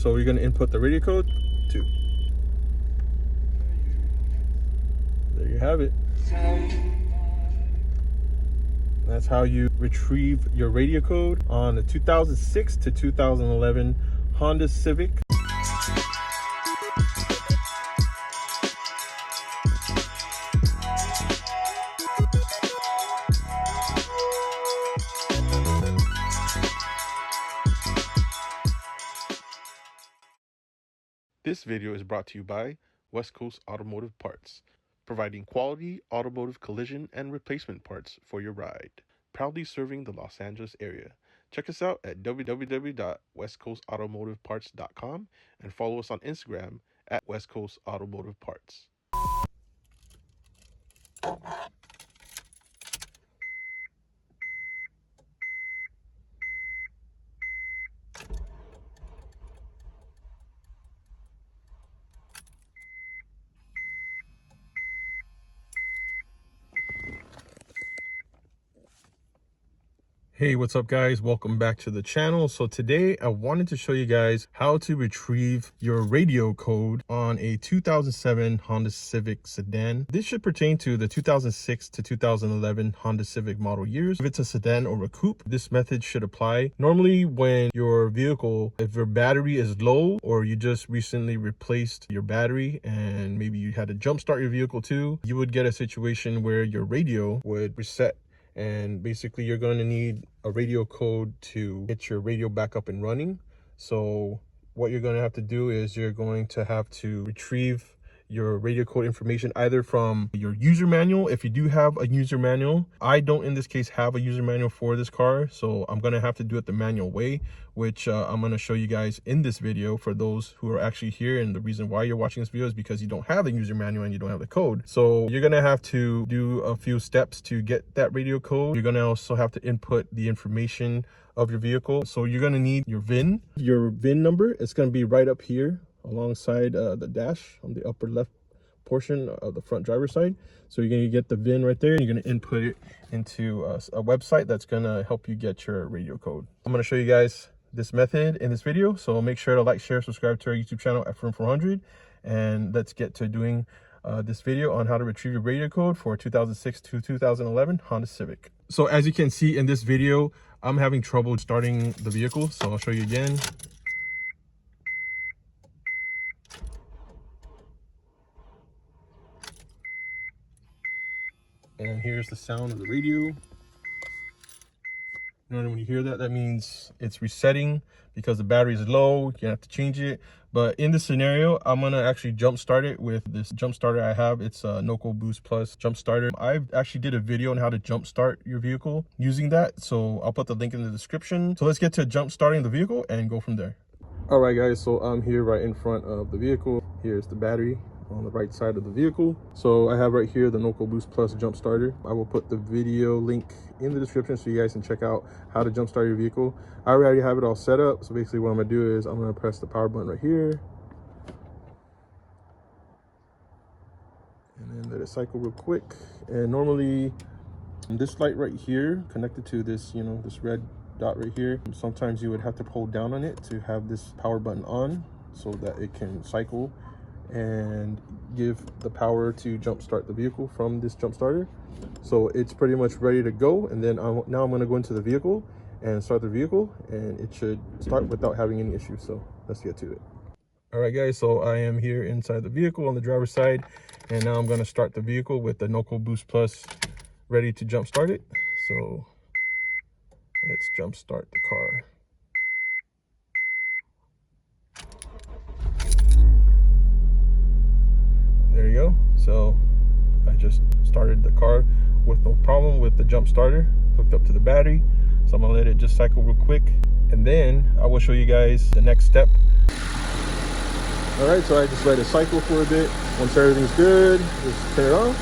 So we're going to input the radio code 2. There you have it. That's how you retrieve your radio code on the 2006 to 2011 Honda Civic. This video is brought to you by West Coast Automotive Parts, providing quality automotive collision and replacement parts for your ride. Proudly serving the Los Angeles area. Check us out at www.westcoastautomotiveparts.com and follow us on Instagram at West Coast Automotive Parts. Hey, what's up guys? Welcome back to the channel. So today I wanted to show you guys how to retrieve your radio code on a 2007 Honda Civic sedan. This should pertain to the 2006 to 2011 Honda Civic model years. If it's a sedan or a coupe, this method should apply. Normally when your vehicle, if your battery is low or you just recently replaced your battery and maybe you had to jump start your vehicle too, you would get a situation where your radio would reset. And basically you're going to need a radio code to get your radio back up and running. So what you're going to have to do is you're going to have to retrieve your radio code information either from your user manual. If you do have a user manual, I don't in this case have a user manual for this car, so I'm going to have to do it the manual way, which I'm going to show you guys in this video for those who are actually here. And the reason why you're watching this video is because you don't have a user manual and you don't have the code. So you're going to have to do a few steps to get that radio code. You're going to also have to input the information of your vehicle. So you're going to need your VIN. Your VIN number is going to be right up here alongside the dash on the upper left portion of the front driver's side. So you're going to get the VIN right there and you're going to input it into a website that's going to help you get your radio code. I'm going to show you guys this method in this video, so make sure to like, share, subscribe to our YouTube channel at Firm400, and let's get to doing this video on how to retrieve your radio code for 2006 to 2011 Honda Civic. So as you can see in this video, I'm having trouble starting the vehicle, so I'll show you again. And here's the sound of the radio. You know, when you hear that, that means it's resetting because the battery is low. You have to change it. But in this scenario, I'm gonna actually jump start it with this jump starter I have. It's a Noco Boost Plus jump starter. I actually did a video on how to jump start your vehicle using that, so I'll put the link in the description. So let's get to jump starting the vehicle and go from there. All right guys, so I'm here right in front of the vehicle. Here's the battery on the right side of the vehicle. So I have right here the Noco Boost Plus jump starter. I will put the video link in the description so you guys can check out how to jump start your vehicle. I already have it all set up. So basically what I'm gonna do is I'm gonna press the power button right here and then let it cycle real quick. And normally this light right here connected to this, you know, this red dot right here, sometimes you would have to hold down on it to have this power button on so that it can cycle and give the power to jump start the vehicle from this jump starter. So it's pretty much ready to go, and then now I'm going to go into the vehicle and start the vehicle, and it should start without having any issues. So let's get to it. All right guys, so I am here inside the vehicle on the driver's side, and now I'm going to start the vehicle with the Noco Boost Plus ready to jump start it. So let's jump start the car. There you go. So I just started the car with no problem with the jump starter hooked up to the battery. So I'm gonna let it just cycle real quick, and then I will show you guys the next step. All right, so I just let it cycle for a bit. Once everything's good, just turn it off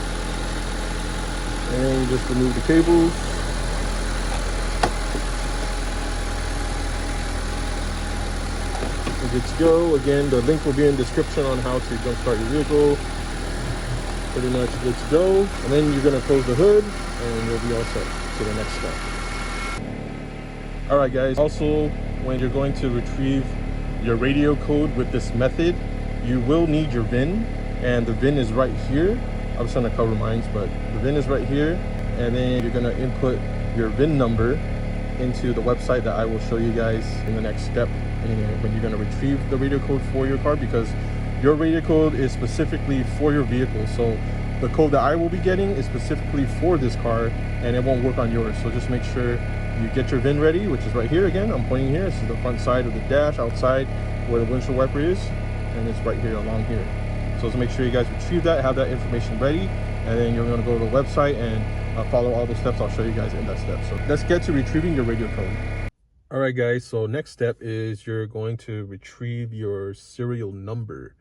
and just remove the cables. We're good to go. Again, the link will be in the description on how to jump start your vehicle. Pretty much good to go. And then you're gonna close the hood and you'll be all set to the next step. All right guys, also when you're going to retrieve your radio code with this method, you will need your VIN, and the VIN is right here. I'm just gonna cover mine, but the VIN is right here, and then you're gonna input your VIN number into the website that I will show you guys in the next step, and when you're gonna retrieve the radio code for your car, because your radio code is specifically for your vehicle. So the code that I will be getting is specifically for this car, and it won't work on yours. So just make sure you get your VIN ready, which is right here. Again, I'm pointing here. This is the front side of the dash, outside where the windshield wiper is, and it's right here along here. So make sure you guys retrieve that, have that information ready, and then you're going to go to the website and follow all the steps I'll show you guys in that step. So let's get to retrieving your radio code. All right, guys, so next step is you're going to retrieve your serial number.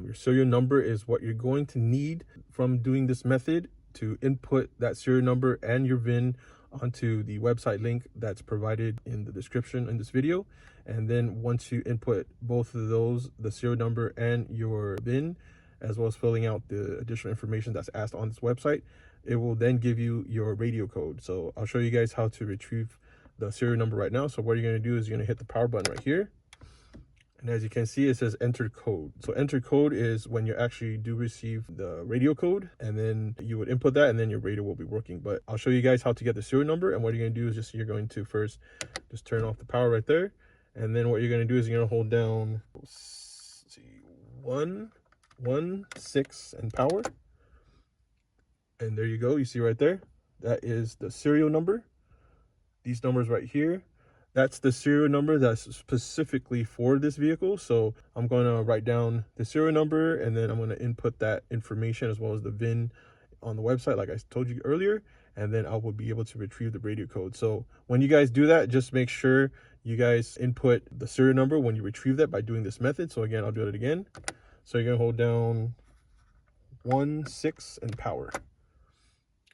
Your serial number is what you're going to need from doing this method to input that serial number and your VIN onto the website link that's provided in the description in this video. And then once you input both of those, the serial number and your VIN, as well as filling out the additional information that's asked on this website, it will then give you your radio code. So I'll show you guys how to retrieve the serial number right now. So what you're going to do is you're going to hit the power button right here. And as you can see, it says enter code. So enter code is when you actually do receive the radio code, and then you would input that and then your radio will be working. But I'll show you guys how to get the serial number. And what you're going to do is you're going to first just turn off the power right there. And then what you're going to do is you're going to hold down 1, 6 and power. And there you go. You see right there, that is the serial number. These numbers right here, that's the serial number that's specifically for this vehicle. So I'm going to write down the serial number, and then I'm going to input that information as well as the VIN on the website, like I told you earlier, and then I will be able to retrieve the radio code. So when you guys do that, just make sure you guys input the serial number when you retrieve that by doing this method. So again, I'll do it again. So you're going to hold down 1, 6 and power.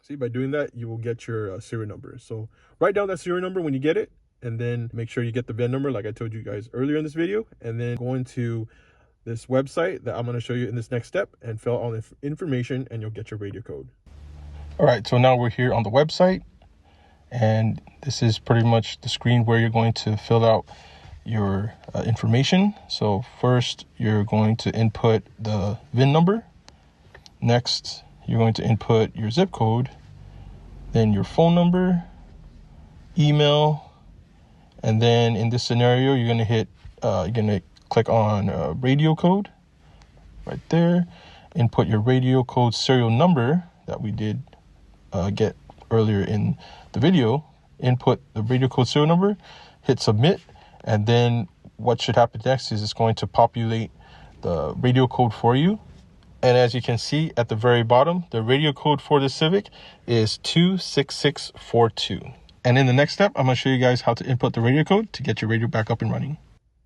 See, by doing that, you will get your serial number. So write down that serial number when you get it, and then make sure you get the VIN number like I told you guys earlier in this video, and then go into this website that I'm going to show you in this next step and fill all the information, and you'll get your radio code. All right, so now we're here on the website, and this is pretty much the screen where you're going to fill out your information. So first, you're going to input the VIN number. Next, you're going to input your zip code, then your phone number, email, and then in this scenario, you're going to click on radio code right there. Input your radio code serial number that we did get earlier in the video. Input the radio code serial number, hit submit, and then what should happen next is it's going to populate the radio code for you. And as you can see at the very bottom, the radio code for the Civic is 26642. And in the next step, I'm going to show you guys how to input the radio code to get your radio back up and running.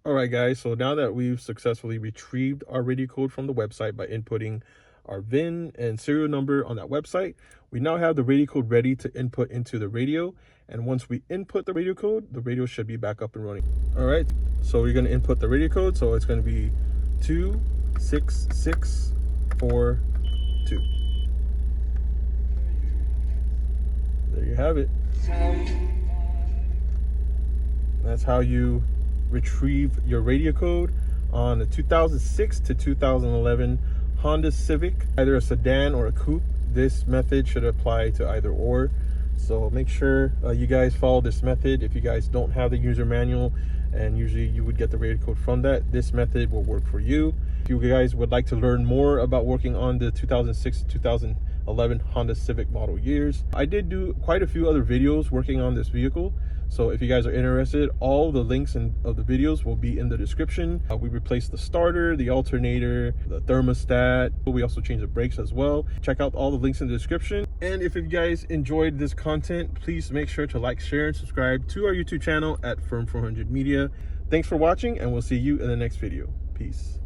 All right, guys. So now that we've successfully retrieved our radio code from the website by inputting our VIN and serial number on that website, we now have the radio code ready to input into the radio. And once we input the radio code, the radio should be back up and running. All right. So we're going to input the radio code. So it's going to be 26642. There you have it. That's how you retrieve your radio code on the 2006 to 2011 Honda Civic, either a sedan or a coupe. This method should apply to either or. So make sure you guys follow this method. If you guys don't have the user manual, and usually you would get the radio code from that, this method will work for you. If you guys would like to learn more about working on the 2006 to 2011 Honda Civic model years, I did do quite a few other videos working on this vehicle. So if you guys are interested, all the links of the videos will be in the description. We replaced the starter, the alternator, the thermostat. We also changed the brakes as well. Check out all the links in the description. And if you guys enjoyed this content, please make sure to like, share, and subscribe to our YouTube channel at Firm400 Media. Thanks for watching, and we'll see you in the next video. Peace.